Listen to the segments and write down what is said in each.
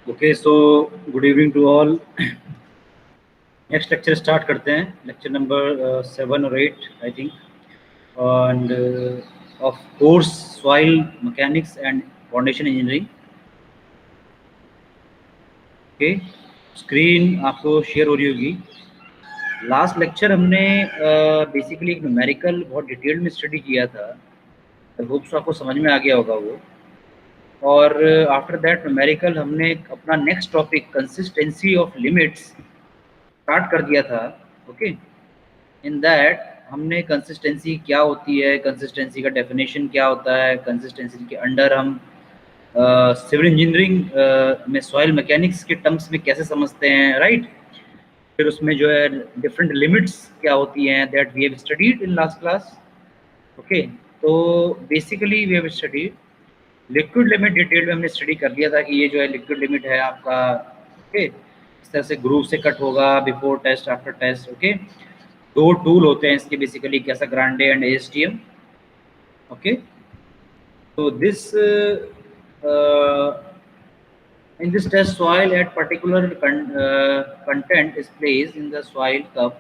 Okay, so good evening to all. Next lecture start करते हैं, lecture number 7 और 8 I think, end of course soil mechanics and foundation engineering. Okay, screen आपको share हो रही होगी। Last lecture हमने basically एक न्यूमेरिकल बहुत डिटेल में स्टडी किया था। आई होप सो आपको समझ में आ गया होगा वो। और आफ्टर दैट न्यूमेरिकल हमने अपना next topic consistency of limits start कर दिया था। ओके, इन दैट हमने कंसिस्टेंसी क्या होती है, कंसिस्टेंसी का डेफिनेशन क्या होता है, कंसिस्टेंसी के अंडर हम सिविल इंजीनियरिंग में सॉइल मैकेनिक्स के टर्म्स में कैसे समझते हैं, राइट। फिर उसमें जो है डिफरेंट लिमिट्स क्या होती हैं, that we have studied in last class. Okay, तो basically we have studied liquid limit. Detail में हमने स्टडी कर लिया था कि ये जो है लिक्विड लिमिट है आपका। ओके, इस तरह से ग्रुप से कट होगा, before test after test. Okay, दो टूल होते हैं इसके बेसिकली, कैसा Casagrande and ASTM. Okay, so this in this test soil at particular content is placed in the soil cup,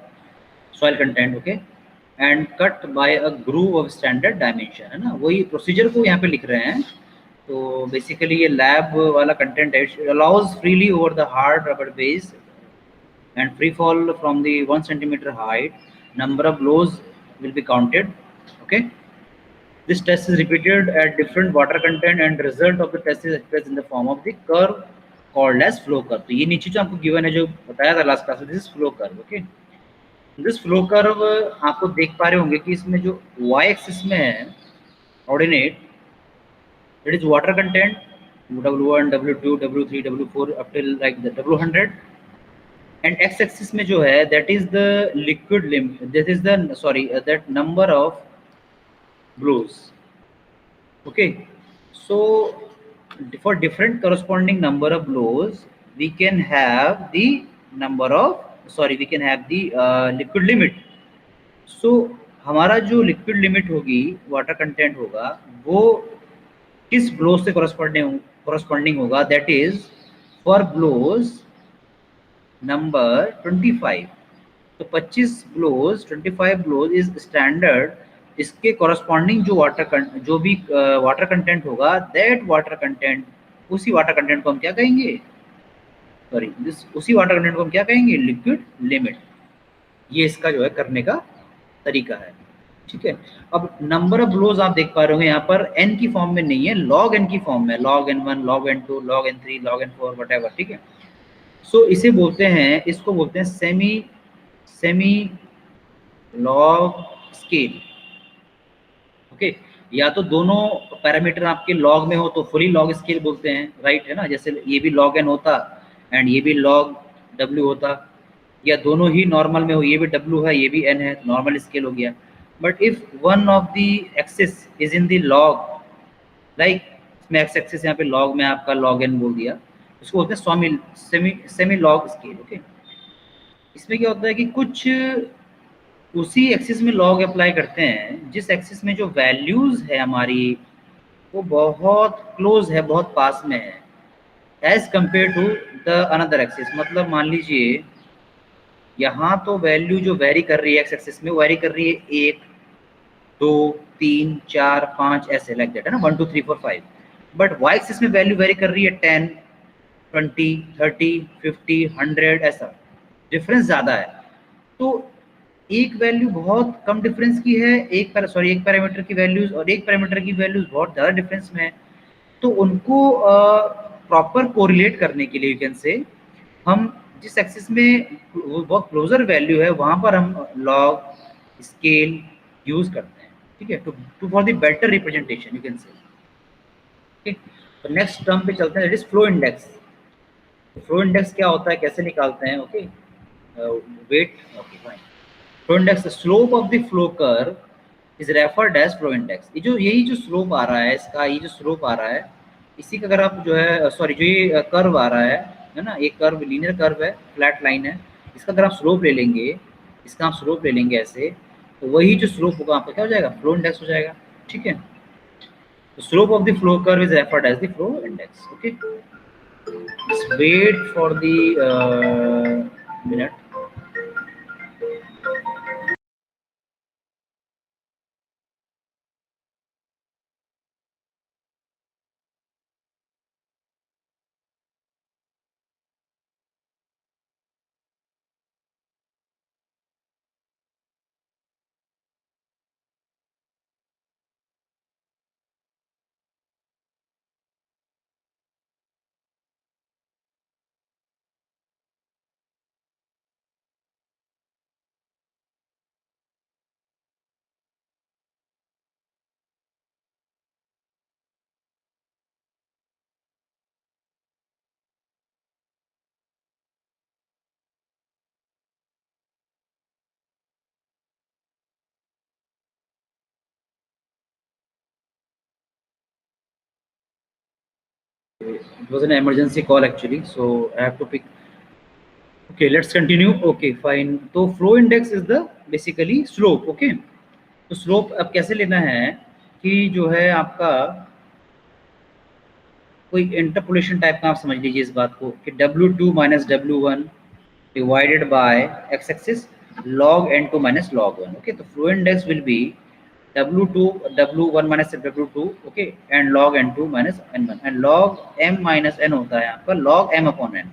soil content, okay, and cut by a groove of standard dimension, है ना। वही procedure को यहाँ पे लिख रहे हैं। तो बेसिकली ये लैब वाला कंटेंट है। It allows freely over the hard rubber base and free fall from the 1 centimeter height. Number of blows will be counted. Okay, this test is repeated at different water content and result of the test is expressed in the form of the curve called as flow curve. तो ये नीचे जो आपको given है, जो बताया था last class में, this is flow curve. Okay, this flow curve आपको देख पा रहे होंगे कि इसमें जो y एक्सिस में है ordinate, it is water content W1, W2, W3, W4 up till like the W100, and x axis में जो है that is the liquid limit, that is the that number of blows. Okay, so for different corresponding number of blows we can have the liquid limit. So हमारा जो liquid limit होगी, water content होगा, वो किस blows से corresponding होगा, that is for blows number 25। तो 25 blows, 25 blows is standard. इसके कॉरस्पॉन्डिंग जो वाटर कंटेंट होगा, दैट वाटर कंटेंट, उसी वाटर कंटेंट को हम क्या कहेंगे, उसी वाटर कंटेंट को हम क्या कहेंगे, लिक्विड लिमिट। ये इसका जो है करने का तरीका है। ठीक है, अब नंबर ऑफ ब्लोज आप देख पा रहे होंगे यहाँ पर n की फॉर्म में नहीं है, log n की फॉर्म में, log n1, log n2, log n3, log n4 whatever. ठीक है, सो इसे बोलते हैं, इसको बोलते हैं सेमी लॉग स्केल। ओके, या तो दोनों पैरामीटर आपके लॉग में हो तो फुली लॉग स्केल बोलते हैं, राइट, है ना। जैसे ये भी log n होता एंड ये भी log w होता, या दोनों ही नॉर्मल में हो, ये भी w है ये भी n है, नॉर्मल स्केल हो गया। But if one of the axis is in the log, like इसमें एक्स एक्सिस यहाँ पे लॉग में आपका log n बोल दिया, उसको बोलते हैं सेमी लॉग स्केल। ओके, इसमें क्या होता है कि कुछ उसी एक्सिस में लॉग अप्लाई करते हैं जिस एक्सिस में जो वैल्यूज है हमारी वो बहुत क्लोज है, बहुत पास में है, as compare to the another axis. मतलब मान लीजिए यहाँ तो वैल्यू जो वेरी कर रही है एक्स एक्सिस में, वो वेरी कर रही है 1, 2, 3, 4, 5 ऐसे, लाइक दैट, है ना, 1, 2, 3, 4, 5। बट वाई एक्सिस में वैल्यू वेरी कर रही है 10, 20, 30, 50, 100, ऐसा डिफरेंस ज़्यादा है। तो एक वैल्यू बहुत कम डिफरेंस की है, एक पैरामीटर की वैल्यूज, और एक पैरामीटर की वैल्यूज बहुत ज़्यादा डिफरेंस में है। तो उनको प्रॉपर कोरिलेट करने के लिए यू कैन से, हम जिस एक्सिस में बहुत क्लोजर वैल्यू है वहाँ पर हम लॉग स्केल यूज करते हैं। ठीक है, to for the better representation you can say. ठीक, तो नेक्स्ट टर्म पे चलते हैं, that is flow index. Flow index क्या होता है, कैसे निकालते हैं, okay, wait, okay fine. Flow index, slope of the flow curve is referred as flow index. यही जो स्लोप आ रहा है इसका, ये जो स्लोप आ रहा है, इसी का अगर आप जो है जो ये कर्व आ रहा है ना, ये कर्व लीनियर कर्व है, फ्लैट लाइन है, इसका अगर आप स्लोप ले लेंगे, इसका आप स्लोप ले लेंगे ऐसे, तो वही जो स्लोप होगा आपका क्या हो जाएगा, फ्लो इंडेक्स हो जाएगा। ठीक है, the slope of the flow curve is referred as the flow index. Okay, Just wait for the minute. It was an emergency call actually, so I have to pick. Okay, let's continue. Okay, fine. तो flow index is the basically slope. Okay, तो slope अब कैसे लेना है कि जो है आपका कोई इंटरपोलेशन टाइप का आप समझ लीजिए इस बात को कि W2 minus W1 divided by x-axis log n2 minus log 1. Okay, the flow index will be W2 W1 minus W2, okay, and log n2 minus n1, and log m minus n होता है आपका log m upon n.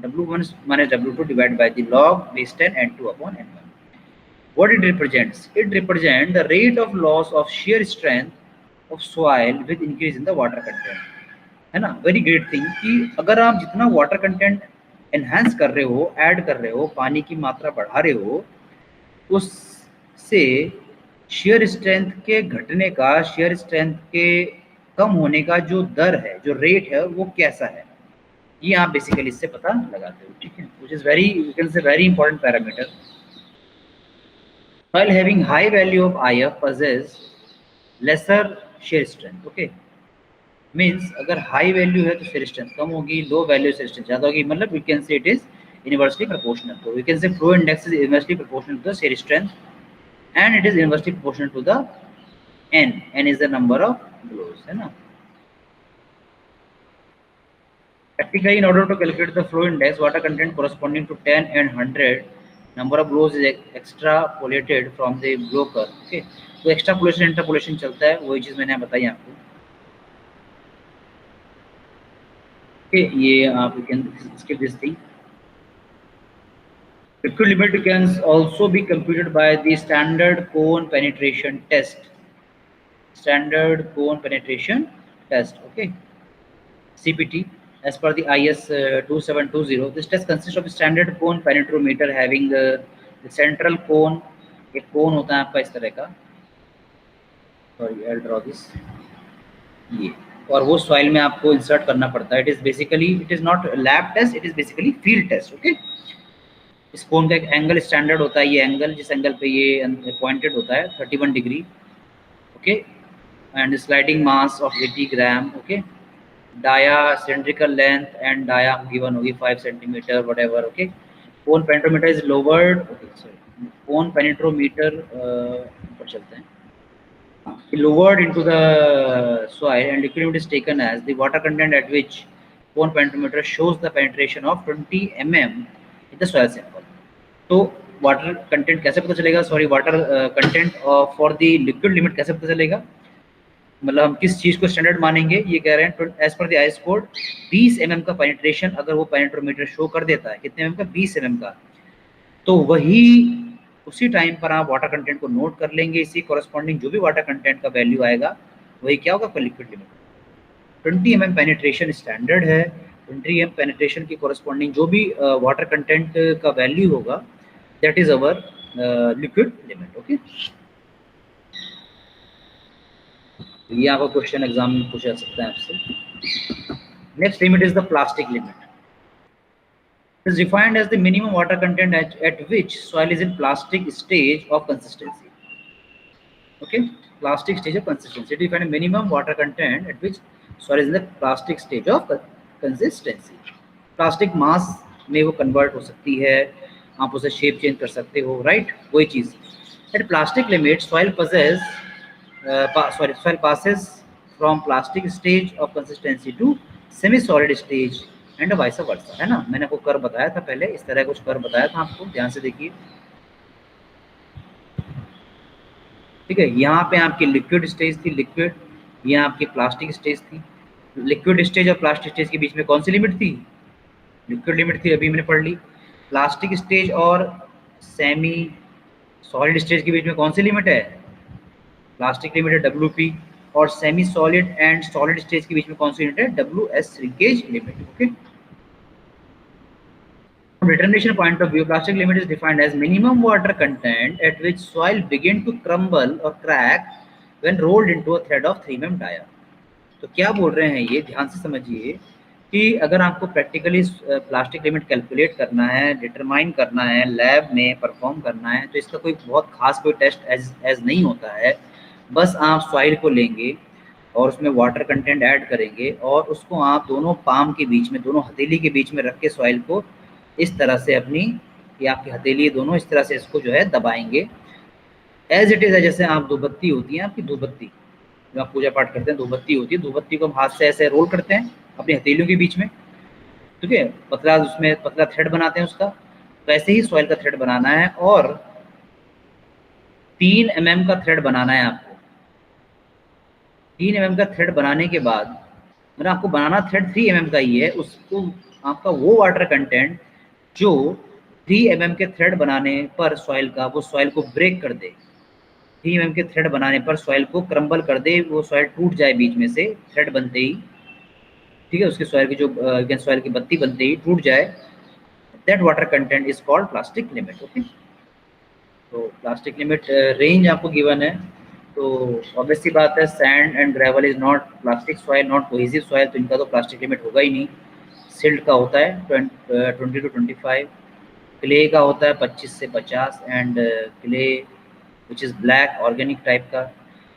W1 minus W2 divided by the log base 10 n2 upon n1. What it represents? It represents the rate of loss of shear strength of soil with increase in the water content. है ना, very great thing कि अगर आप जितना water content enhance कर रहे हो, add कर रहे हो, पानी की मात्रा बढ़ा रहे हो, उससे शेयर स्ट्रेंथ के घटने का, शेयर स्ट्रेंथ के कम होने का जो दर है, जो रेट है, वो कैसा है, ये आप बेसिकली इससे पता लगाते हो. ठीक है, which is very, you can से very important parameter. While having high value of IF possess lesser shear strength. Okay, means अगर हाई वैल्यू है तो शेयर स्ट्रेंथ कम होगी, लो वैल्यू शेयर स्ट्रेंथ ज़्यादा होगी, मतलब we can say it is inversely proportional. तो we can say flow index is inversely proportional to the shear strength and it is inversely proportional to the N. N is the number of blows, है ना. Practically, in order to calculate the flow index, water content corresponding to 10 and 100 number of blows is extrapolated from the blow curve. Okay, तो extrapolation interpolation चलता है, वही चीज़ मैंने बताई आपको. Okay, ये आप can skip this thing. Liquid limit can also be computed by the standard cone penetration test. Standard cone penetration test. Okay, CPT. As per the IS 2720, this test consists of a standard cone penetrometer having the central cone. एक cone होता है आपका इस तरह का. Sorry, I'll draw this. ये और वो सॉइल में आपको इंसर्ट करना पड़ता है. It is basically, it is not lab test, it is basically field test. Okay, इस कोन का एक एंगल स्टैंडर्ड होता है. ये एंगल, जिस एंगल पे ये पॉइंटेड होता है, 31 degree. Okay, and sliding mass of 80 gram. Okay, dia cylindrical length and dia given होगी 5 centimetre whatever. Okay, cone penetrometer is lowered. Okay, sorry, cone penetrometer ऊपर चलते हैं. Lowered into the soil and liquid limit is taken as the water content at which cone penetrometer shows the penetration of 20 mm in the soil sample. तो water content कैसे पता चलेगा, sorry water content for the liquid limit कैसे पता चलेगा, मतलब हम किस चीज़ को स्टैंडर्ड मानेंगे. ये कह रहे हैं as per the IS code 20 mm का पेनिट्रेशन अगर वो पेनिट्रोमीटर शो कर देता है, कितने mm का, 20 mm का, तो वही उसी टाइम पर आप वाटर कंटेंट को नोट कर लेंगे. इसी कॉरेस्पॉन्डिंग जो भी वाटर कंटेंट का वैल्यू आएगा वही क्या होगा, आपका liquid limit. 20 mm penetration standard है. 20 mm पेनिट्रेशन की कॉरेस्पॉन्डिंग जो भी वाटर कंटेंट का वैल्यू होगा, that is our liquid limit. Okay, ये आपका क्वेश्चन एग्जाम में पूछा जा सकता है आपसे. Next limit is the plastic limit. Is defined as the minimum water content at which soil is in plastic stage of consistency. Okay, plastic stage of consistency. It defines minimum water content at which soil is in the plastic stage of consistency. Plastic mass में वो convert हो सकती है, आप उसे shape change कर सकते हो, right? वही चीज़. At plastic limit, soil passes from plastic stage of consistency to semi-solid stage and vice वर्सा, है ना। मैंने आपको कर्व बताया था पहले, इस तरह कुछ कर्व बताया था आपको, ध्यान से देखिए। ठीक है, यहाँ पे आपकी लिक्विड स्टेज थी, लिक्विड, यहाँ आपकी प्लास्टिक स्टेज थी। लिक्विड स्टेज और प्लास्टिक स्टेज के बीच में कौन सी लिमिट थी? लिक्विड लिमिट थी, अभी मैंने पढ़ ली। प्लास्टिक स्टेज और सेमी सॉलिड स्टेज के बीच में कौन सी लिमिट है? प्लास्टिक लिमिट है WP, और semi solid and solid stage के बीच में कौन सी लिमिट है? WS shrinkage limit. Okay, from determination point of view, plastic limit is defined as minimum water content at which soil begin to crumble or crack when rolled into a thread of 3 mm dia। तो क्या बोल रहे हैं ये, ध्यान से समझिए कि अगर आपको प्रैक्टिकली प्लास्टिक लिमिट कैलकुलेट करना है, डिटरमाइन करना है, लैब में परफॉर्म करना है, तो इसका कोई बहुत खास कोई टेस्ट एज नहीं होता है। बस आप सॉइल को लेंगे और उसमें वाटर कंटेंट ऐड करेंगे और उसको आप दोनों पाम के बीच में, दोनों हथेली के बीच में रख के सॉइल को इस तरह से अपनी, या आपकी हथेली दोनों इस तरह से इसको जो है दबाएंगे, एज इट इज है। जैसे आप धूपबत्ती होती है आपकी, धूपबत्ती जो आप पूजा पाठ करते हैं, धूपबत्ती होती है, धूपबत्ती को हम हाथ से ऐसे रोल करते हैं अपनी हथेलियों के बीच में, ठीक है, पतला, उसमें पतला थ्रेड बनाते हैं उसका। वैसे ही सॉइल का थ्रेड बनाना है और 3 mm का थ्रेड बनाना है आपको। 3 mm का थ्रेड बनाने के बाद, मतलब आपको बनाना थ्रेड 3 mm का ही है, उसको आपका वो वाटर कंटेंट जो 3 mm के थ्रेड बनाने पर सॉइल का, वो सॉइल को ब्रेक कर दे। 3 mm के थ्रेड बनाने पर सॉइल को क्रम्बल कर दे, वो सॉइल टूट जाए बीच में से थ्रेड बनते ही, ठीक है, उसके सॉइल की जो सॉइल की बत्ती बनते ही टूट जाए, that water content is called plastic limit. Okay, तो प्लास्टिक लिमिट रेंज आपको गिवन है। तो ऑब्वियस सी बात है, sand and gravel is not plastic soil, not cohesive soil, तो इनका तो प्लास्टिक लिमिट होगा ही नहीं। सिल्ट का होता है 20 to 25, क्ले का होता है 25 से 50, and clay which is black organic type का,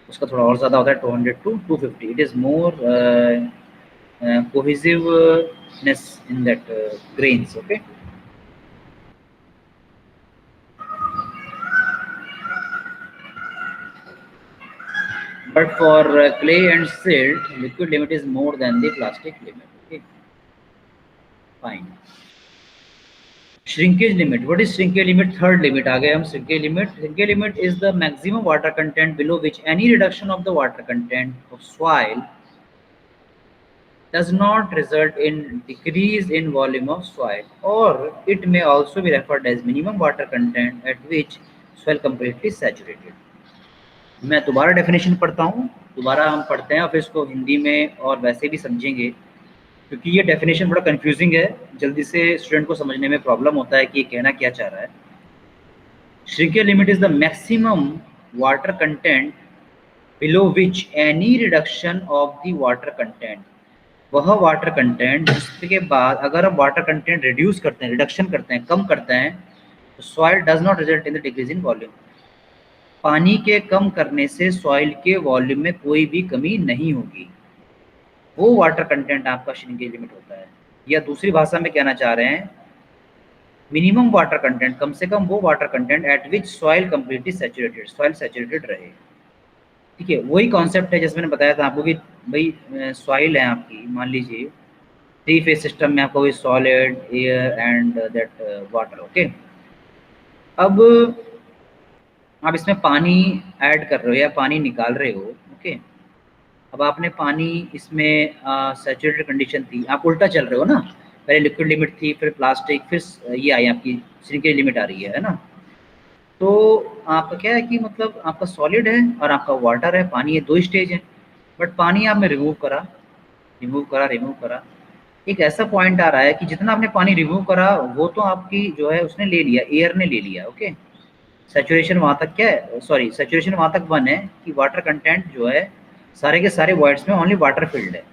उसका थोड़ा और ज़्यादा होता है 200 to 250। It is more cohesiveness in that grains। Okay, but for clay and silt, liquid limit is more than the plastic limit। Okay, fine। Shrinkage limit, what is shrinkage limit? Third limit आ गए हम। shrinkage limit, shrinkage limit is the maximum water content below which any reduction of the water content of soil does not result in decrease in volume of soil, or it may also be referred as minimum water content at which soil completely saturated। मैं दोबारा definition पढ़ता हूँ, दोबारा हम पढ़ते हैं और फिर इसको हिंदी में और वैसे भी समझेंगे, क्योंकि ये डेफिनेशन बड़ा कंफ्यूजिंग है, जल्दी से स्टूडेंट को समझने में प्रॉब्लम होता है कि ये कहना क्या चाह रहा है। Shrinkage limit is the maximum water content below which any reduction of the water content, वह वाटर कंटेंट जिसके बाद अगर हम वाटर कंटेंट रिड्यूस करते हैं, रिडक्शन करते हैं, कम करते हैं, तो soil does not result in the decrease in volume. पानी के कम करने से सॉइल के वॉल्यूम में कोई भी कमी नहीं होगी, वो वाटर कंटेंट आपका श्रिंकेज लिमिट होता है। या दूसरी भाषा में कहना चाह रहे हैं, मिनिमम वाटर कंटेंट, कम से कम वो वाटर कंटेंट एट विच soil completely saturated, soil saturated रहे। ठीक है, वही कॉन्सेप्ट है जैसे मैंने बताया था आपको कि भाई सॉइल है आपकी, मान लीजिए 3 फेज सिस्टम में आपको solid, air and that water. Okay, अब आप इसमें पानी ऐड कर रहे हो या पानी निकाल रहे हो। ओके, अब आपने पानी इसमें सैचुरेटेड कंडीशन थी, आप उल्टा चल रहे हो ना, पहले लिक्विड लिमिट थी, फिर प्लास्टिक, फिर ये आई आपकी श्रिंकेज लिमिट आ रही है ना। तो आपका क्या है कि मतलब आपका सॉलिड है और आपका वाटर है, पानी है, 2 स्टेज है। बट पानी आपने रिमूव करा, रिमूव करा, रिमूव करा, एक ऐसा पॉइंट आ रहा है कि जितना आपने पानी रिमूव करा वो तो आपकी जो है उसने ले लिया, एयर ने ले लिया। ओके, सैचुरेशन वहाँ तक क्या है, सॉरी सैचुरेशन वहाँ तक बन है कि वाटर कंटेंट जो है सारे के सारे वॉइड्स में ओनली वाटर फील्ड है।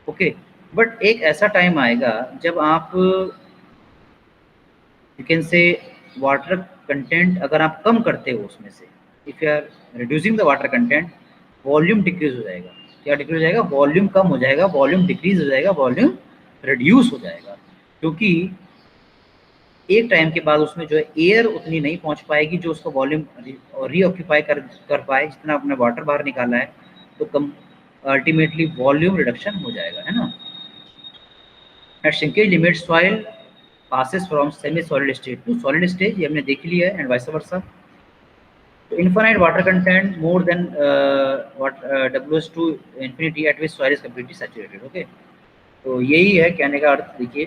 ओके, बट एक ऐसा टाइम आएगा जब आप you can say water content अगर आप कम करते हो उसमें से, if you are reducing the water content, volume decrease हो जाएगा। क्या डिक्रीज हो जाएगा? वॉल्यूम कम हो जाएगा, वॉल्यूम डिक्रीज हो जाएगा, वॉल्यूम रिड्यूस हो जाएगा, क्योंकि एक टाइम के बाद उसमें जो है एयर उतनी नहीं पहुंच पाएगी जो उसका वॉल्यूम रीऑक्यूपाई कर पाए, जितना आपने वाटर बाहर निकाला है, तो कम अल्टीमेटली वॉल्यूम रिडक्शन हो जाएगा, है ना। At shrinkage limit soil passes from semi solid state to solid stage, ये हमने देख लिया है, एंड वाइस वर्सा. तो infinite water content more than WS2 infinity at which soil is completely saturated. Okay, तो यही है कहने का अर्थ. देखिए,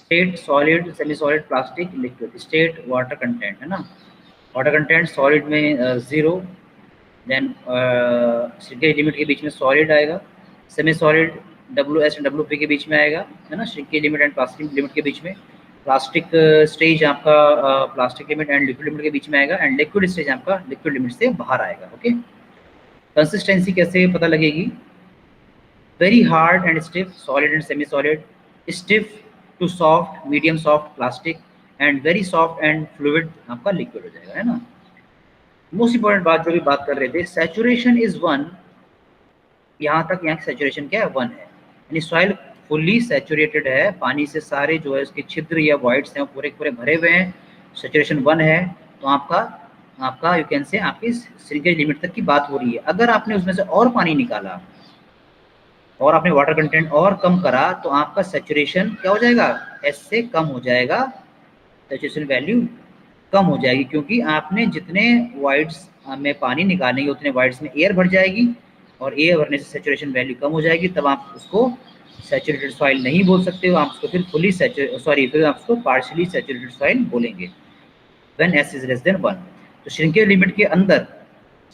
state solid, semi solid, plastic, liquid. State water content है ना, वाटर कंटेंट सॉलिड में 0, देन श्रिंकेज लिमिट के बीच में सॉलिड आएगा, semi solid WS and WP के बीच में आएगा, है ना, shrinkage limit and plastic limit के बीच में. प्लास्टिक स्टेज आपका plastic limit and liquid limit के बीच में आएगा, एंड लिक्विड स्टेज आपका लिक्विड लिमिट से बाहर आएगा. ओके, कंसिस्टेंसी कैसे पता लगेगी? Very hard and stiff solid and semi solid, stiff to soft medium soft plastic, and very soft and fluid आपका लिक्विड हो जाएगा, है ना. मोस्ट इंपॉर्टेंट बात जो भी बात कर रहे थे, सैचुरेशन इज 1. यहाँ तक यहाँ सैचुरेशन क्या है? 1 है, यानी सॉइल फुल्ली सैचुरेटेड है, पानी से सारे जो है उसके छिद्र या वॉइड्स हैं वो पूरे पूरे भरे हुए हैं, सैचुरेशन 1 है. तो आपका यू कैन से आपकी श्रिंकेज लिमिट तक की बात हो रही है. अगर आपने उसमें से और पानी निकाला और आपने वाटर कंटेंट और कम करा तो आपका सैचुरेशन क्या हो जाएगा? S से कम हो जाएगा, सैचुरेशन वैल्यू कम हो जाएगी, क्योंकि आपने जितने वॉइड्स में पानी निकालेंगे उतने वॉइड्स में एयर भर जाएगी, और एयर भरने से सैचुरेशन वैल्यू कम हो जाएगी. तब आप उसको सैचुरेटेड सॉइल नहीं बोल सकते हो, आप उसको फिर फिर आप उसको पार्शियली सैचुरेटेड सॉइल बोलेंगे when S is less than 1. तो श्रिंकेज लिमिट के अंदर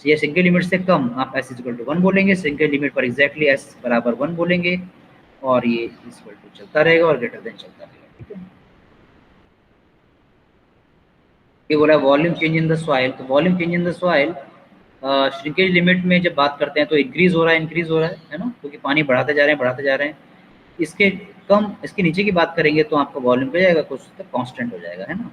या श्रिंकेज लिमिट से कम आप S इक्वल टू 1 बोलेंगे, श्रिंकेज लिमिट पर एग्जैक्टली S बराबर 1 बोलेंगे, और ये इक्वल टू चलता रहेगा और ग्रेटर देन चलता रहेगा. ठीक है, ये बोला volume change in the soil. तो volume change in the soil shrinkage limit में जब बात करते हैं तो इंक्रीज हो रहा है ना, क्योंकि पानी बढ़ाते जा रहे हैं. इसके कम, इसके नीचे की बात करेंगे तो आपका वॉल्यूम क्या जाएगा? कुछ तक कांस्टेंट हो जाएगा, है ना.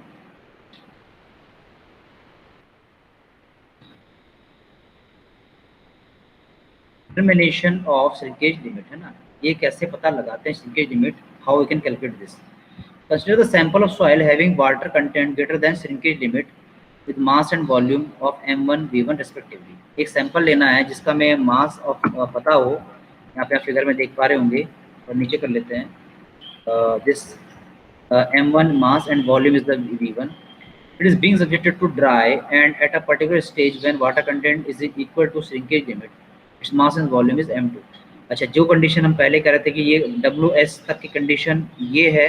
डिटरमिनेशन ऑफ श्रिंकेज लिमिट, है ना, ये कैसे पता लगाते हैं shrinkage limit? How we can calculate this? Consider the sample of soil having water content greater than shrinkage limit with mass and volume of M1 V1 respectively. एक sample लेना है जिसका में मास ऑफ पता हो, यहाँ पे आप फिगर में देख पा रहे होंगे, और नीचे कर लेते हैं. This M1 mass and volume is the V1. It is being subjected to dry, and at a particular stage when water content is equal to shrinkage limit, its mass and volume is M2. अच्छा, जो condition हम पहले कह रहे थे कि ये WS तक की कंडीशन ये है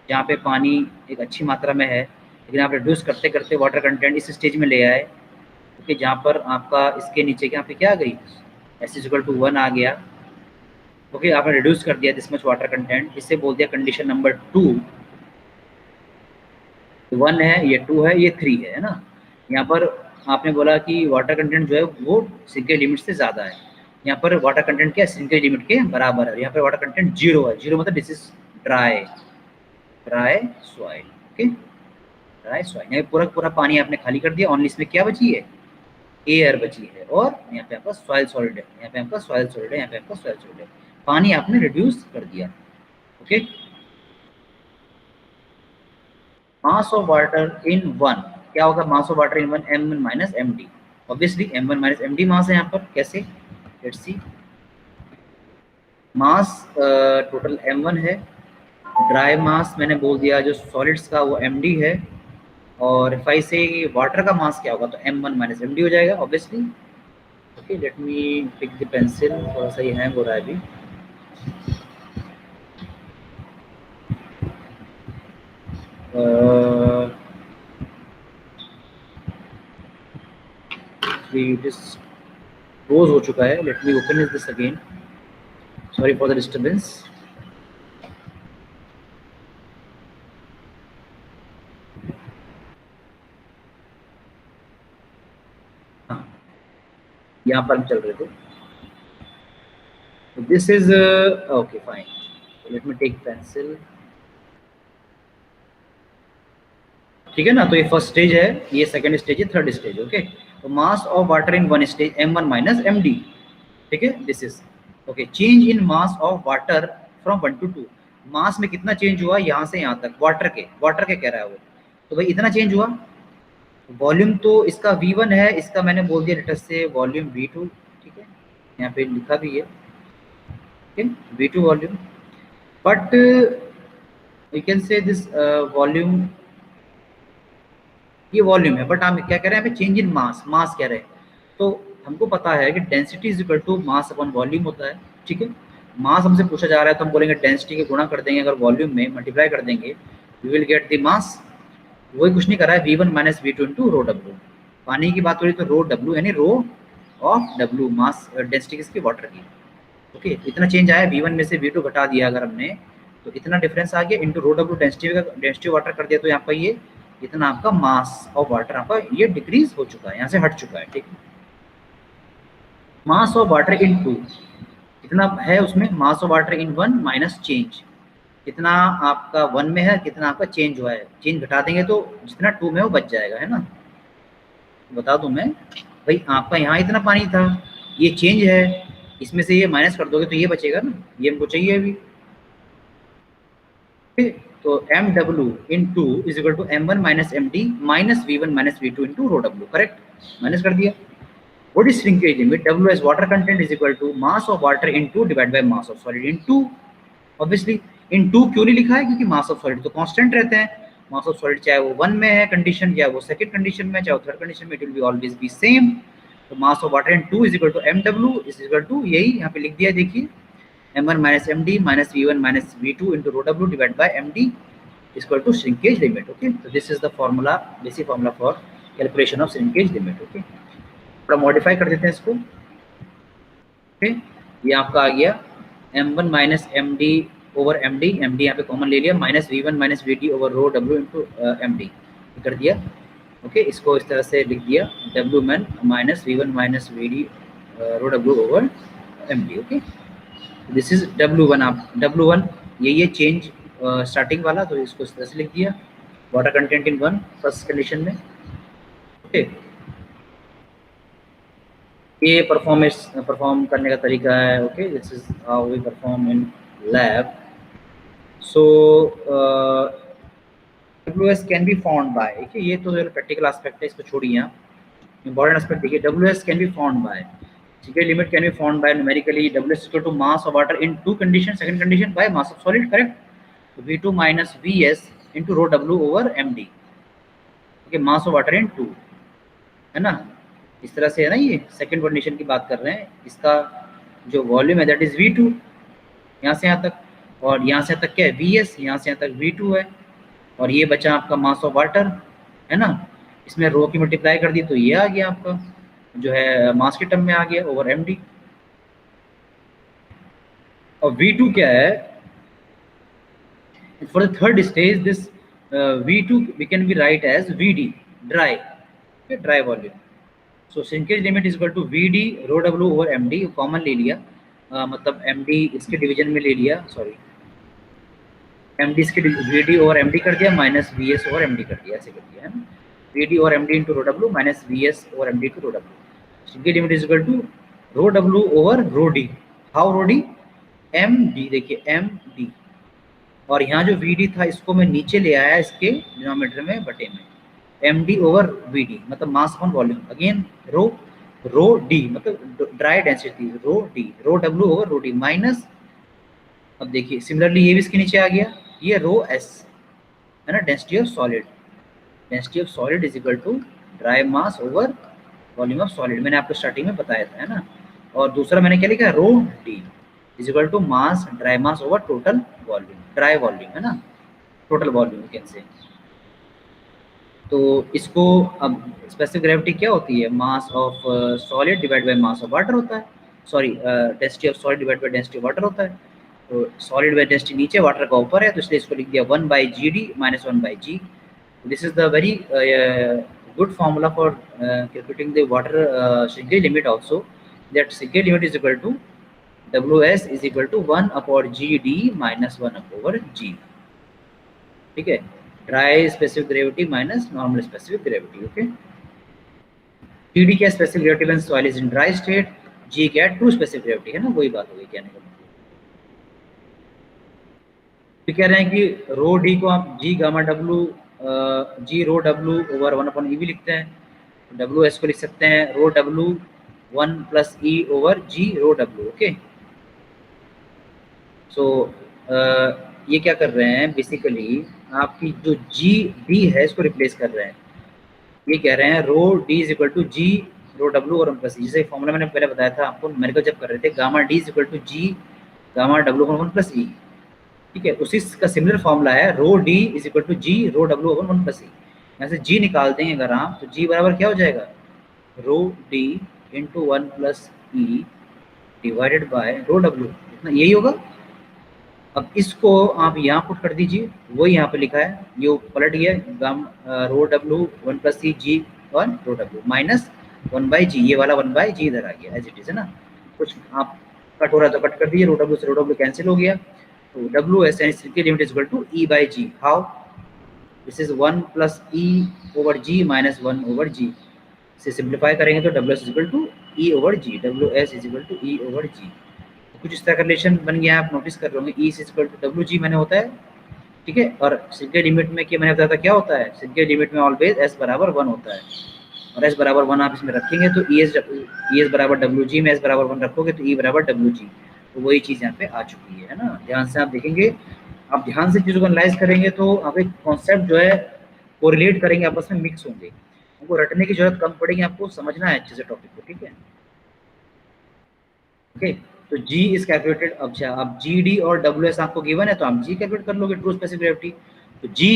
जहाँ पे पानी एक अच्छी मात्रा में है, लेकिन आप रिड्यूस करते करते वाटर कंटेंट इस स्टेज में ले आए, क्योंकि जहाँ पर आपका इसके नीचे यहाँ पे क्या आ गई? S इक्वल टू 1 आ गया. ओके, आपने रिड्यूस कर दिया दिस मच वाटर कंटेंट, इससे बोल दिया कंडीशन नंबर 2. 1 है, ये 2 है, ये 3 है ना. यहाँ पर आपने बोला कि वाटर कंटेंट जो है वो श्रिंकेज लिमिट से ज़्यादा है. यहाँ पर वाटर कंटेंट क्या है? श्रिंकेज लिमिट के बराबर है. यहाँ पर वाटर कंटेंट 0 है. 0 मतलब this is dry soil. Okay, dry soil, यहाँ पूरा पूरा पानी आपने खाली कर दिया, ओनली इसमें क्या बची है? एयर बची है, और यहाँ पे आपका सॉइल सॉलिड है, यहाँ पे आपका सॉइल सॉलिड है, यहाँ पे आपका सॉइल सॉलिड है. पानी आपने रिड्यूस कर दिया. Okay, mass of water in 1 क्या होगा? मास of water in 1 M1 minus MD. Obviously M1 minus MD मास है यहाँ पर. कैसे? Let's see. Mass total M1 है, ड्राई मास मैंने बोल दिया जो सॉलिड्स का वो MD है, और इफ आई से वाटर का मास क्या होगा तो M1 माइनस MD हो जाएगा obviously. Okay, let me pick the pencil, थोड़ा सा ये हैंग हो रहा है अभी. क्लोज हो चुका है. Let me open this again. Sorry for the disturbance. यहाँ पर हम चल रहे थे. This is okay fine. Let me take pencil. ठीक है ना. तो ये फर्स्ट स्टेज है, ये सेकंड स्टेज है, थर्ड स्टेज. ओके, तो मास ऑफ वाटर इन 1 स्टेज M1 माइनस MD. ठीक है, this is okay. Change in mass of water from 1 to 2. Mass में कितना चेंज हुआ यहाँ से यहाँ तक? वाटर के कह रहा है वो, तो भाई इतना चेंज हुआ. वॉल्यूम तो इसका V1 है, इसका मैंने बोल दिया लेटर से वॉल्यूम V2. ठीक है, यहाँ पे लिखा भी है. ठीक है, V2 volume. But you can से दिस वॉल्यूम, ये वॉल्यूम है, बट हम क्या कह रहे हैं, चेंज इन मास, मास कह रहे हैं। तो हमको पता है कि density is equal to mass upon volume होता है, ठीक है। मास हमसे पूछा जा रहा है तो हम बोलेंगे डेंसिटी के गुणा कर देंगे, अगर वॉल्यूम में मल्टीप्लाई कर देंगे we will get the mass. वही कुछ नहीं कर रहा है, V1 minus V2 into rho W. पानी की बात हो रही तो रो डब्ल्यू यानी rho of W, mass density किसकी, वाटर की। ओके, इतना चेंज आया, V1 में से V2 घटा दिया अगर हमने, तो इतना डिफरेंस आ गया, into rho W density water कर दिया, तो यहाँ पर ये इतना आपका मास ऑफ वाटर आपका ये डिक्रीज हो चुका है, यहाँ से हट चुका है, ठीक है। Mass of water in two कितना है उसमें, mass of water in one minus change, कितना आपका वन में है, कितना आपका चेंज हुआ है, चेंज घटा देंगे तो जितना टू में वो बच जाएगा, है ना। बता दूं मैं, भाई आपका यहाँ इतना पानी था, ये चेंज है, इसमें से ये माइनस कर दोगे तो ये बचेगा ना, ये हमको चाहिए अभी। तो M W in two is equal to M one minus M D minus V one minus V two into rho W, correct, minus कर दिया। What is shrinkage limit? W as water content is equal to mass of water into divided by mass of solid into, obviously into क्यों नहीं लिखा है, क्योंकि mass of solid तो constant रहते हैं, mass of solid चाहे वो 1 में है कंडीशन, या वो सेकंड कंडीशन में, चाहे वो थर्ड कंडीशन में, it will be always be same। तो mass of water in 2 is equal to mw is equal to, यही यहाँ पे लिख दिया, देखिए m1 minus md minus v1 minus v2 into rho w divided by md is equal to shrinkage limit। okay, so this is the formula, basic formula for calculation of shrinkage limit। okay, थोड़ा modify कर देते हैं इसको। Okay, ये आपका आ गया m1 minus M D over M D, यहाँ पे कॉमन ले लिया, minus v1 minus V D over rho w into M D कर दिया। ओके, इसको इस तरह से लिख दिया w मन minus v1 minus V D rho w over M D. Okay, this is w1, आप w1 ये चेंज स्टार्टिंग वाला, तो इसको इस तरह से लिख दिया, water content in one first condition में। ओके, ये परफॉर्म करने का तरीका है। Okay, this is how we perform in lab. So WS can be found by, देखिए ये तो प्रैक्टिकल एस्पेक्ट है, इसको छोड़िए आप, इंपॉर्टेंट एस्पेक्ट देखिए, WS can be found by, ठीक है, limit can be found by numerically, WS equal to mass of water in two condition, second condition by mass of solid, correct, तो V2 minus VS into rho W over MD। Okay, mass of water in two, है ना, इस तरह से है ना, ये second condition की बात कर रहे हैं, इसका जो वॉल्यूम है दैट इज V2 यहाँ से यहाँ तक, और यहाँ से यहाँ तक क्या है VS, यहाँ से यहाँ तक V2 है, और ये बचा आपका मास ऑफ वाटर, है ना, इसमें रो की मल्टीप्लाई कर दी तो ये आ गया आपका जो है मास के टर्म में आ गया ओवर MD। और V2 क्या है, for the third stage this V2 we can be write as VD, dry, dry volume. So shrinkage limit is equal to VD rho W over MD, common ले लिया, मतलब MD इसके division में ले लिया, सॉरी MD इसके VD over MD कर दिया, माइनस VS ओवर MD कर दिया, ऐसे कर दिया है ना, VD over MD into rho W minus VS over MD to rho W। Shrinkage limit is equal to rho W over rho D, how rho D, MD, देखिए MD, और यहाँ जो VD था इसको मैं नीचे ले आया इसके डिनोमिनेटर में बटे में, MD ओवर VD मतलब मास अपॉन वॉल्यूम, अगेन रो D मतलब ड्राई डेंसिटी, रो D, रो W over rho D minus, अब देखिए सिमिलरली ये भी इसके नीचे आ गया, ये रो S है ना, density of solid, density of solid is equal to dry mass over volume of solid, मैंने आपको स्टार्टिंग में बताया था, है ना। और दूसरा मैंने क्या लिखा, rho D is equal to mass dry mass over total volume, dry volume है ना, टोटल वॉल्यूम कैन से। तो इसको अब स्पेसिफिक ग्रेविटी क्या होती है, mass of solid divide by mass of water होता है, sorry density of solid divide by density of water होता है। तो सॉलिड बाय डेंसिटी नीचे, वाटर का ऊपर है, तो इसलिए इसको लिख दिया 1 by GD minus 1 by G। This is the very good formula for calculating the water shrinkage limit also, that shrinkage limit is equal to WS is equal to 1 upon GD minus 1 over G, ठीक है, dry specific gravity minus normal specific gravity. Okay, GD क्या specific gravity when soil is in dry state, G क्या true specific gravity, है ना, वही बात हो गई कहने का। तो कह रहे हैं कि रो D को आप G गामा W G रो W ओवर 1 अपॉन E भी लिखते हैं, WS को लिख सकते हैं रो W 1 plus E over G रो W। ओके, सो ये क्या कर रहे हैं बेसिकली, आपकी जो जी डी है इसको रिप्लेस कर रहे हैं। ये कह रहे हैं rho D is equal to G rho W और वन प्लस, जैसे फॉर्मूला मैंने पहले बताया था आपको न्यूमेरिकल जब कर रहे थे, gamma D is equal to G gamma W one plus E. ठीक है, उसी का सिमिलर फॉर्मूला है rho D is equal to G rho W over one plus E. यहाँ से जी निकाल देंगे अगर आप, तो जी बराबर क्या हो जाएगा, rho D into one plus E divided by rho W, इतना यही होगा। अब इसको आप यहाँ पुट कर दीजिए, वो यहाँ पे लिखा है, ये पलट गया, gamma rho W one plus C G one rho W minus one by G, ये वाला वन बाई जी इधर आ गया एज इट इज है ना। कुछ आप कट हो रहा है तो कट कर दीजिए, रो डब्ल्यू से रो डब्ल्यू कैंसिल हो गया, तो डब्ल्यू एस एन की limit is equal to E by G. How, this is one plus E over G minus one over G, से सिंप्लीफाई करेंगे तो W S is equal to E over G, W S is equal to E over G. कुछ इस तरह का relation बन गया, आप नोटिस कर रहे होंगे, E is equal to W G मैंने होता है। ठीक है, और सिग्मा लिमिट में क्या मैंने बताया था क्या होता है, सिग्मा लिमिट में ऑलवेज एस बराबर वन होता है, और एस बराबर वन आप इसमें रखेंगे तो ई एस बराबर डब्ल्यू जी में एस बराबर वन रखोगे तो ई बराबर डब्ल्यू जी, तो वही चीज़ यहाँ पे आ चुकी है ना। ध्यान से आप देखेंगे, आप ध्यान से चीज़ों को एनालाइज करेंगे तो आप एक कॉन्सेप्ट जो है कोरिलेट करेंगे, आपस में मिक्स होंगे, आपको रटने की जरूरत कम पड़ेगी, आपको समझना है अच्छे से टॉपिक को। ठीक है, ओके, तो G इज कैलकुलेटेड। अच्छा, अब जी डी और डब्ल्यू एस आपको गिवन है तो आप G कैलकुलेट कर लोगे, ट्रू स्पेसिफिक ग्रेविटी। तो G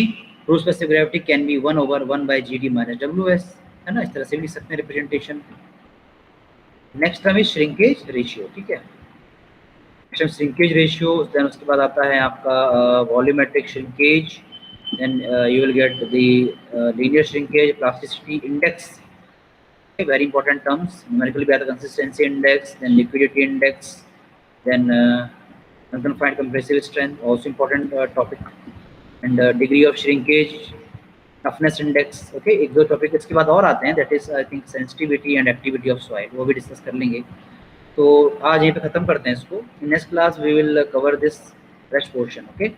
true specific gravity can be one over one by G D minus W S, है ना, इस तरह से भी लिख सकते हैं representation. Next term is shrinkage ratio. ठीक है, श्रिंकेज रेशियो, देन उसके बाद आता है आपका volumetric shrinkage, then you will get the linear shrinkage, plasticity index, very important terms, numerically we have the consistency index, then liquidity index, then unconfined compressive strength, also important topic, and degree of shrinkage, toughness index। okay, एक दो topic इसके बाद और आते हैं, that is I think sensitivity and activity of soil, वो भी discuss कर लेंगे। तो आज यहीं पे खत्म करते हैं इसको, in next class we will cover this rest portion। okay।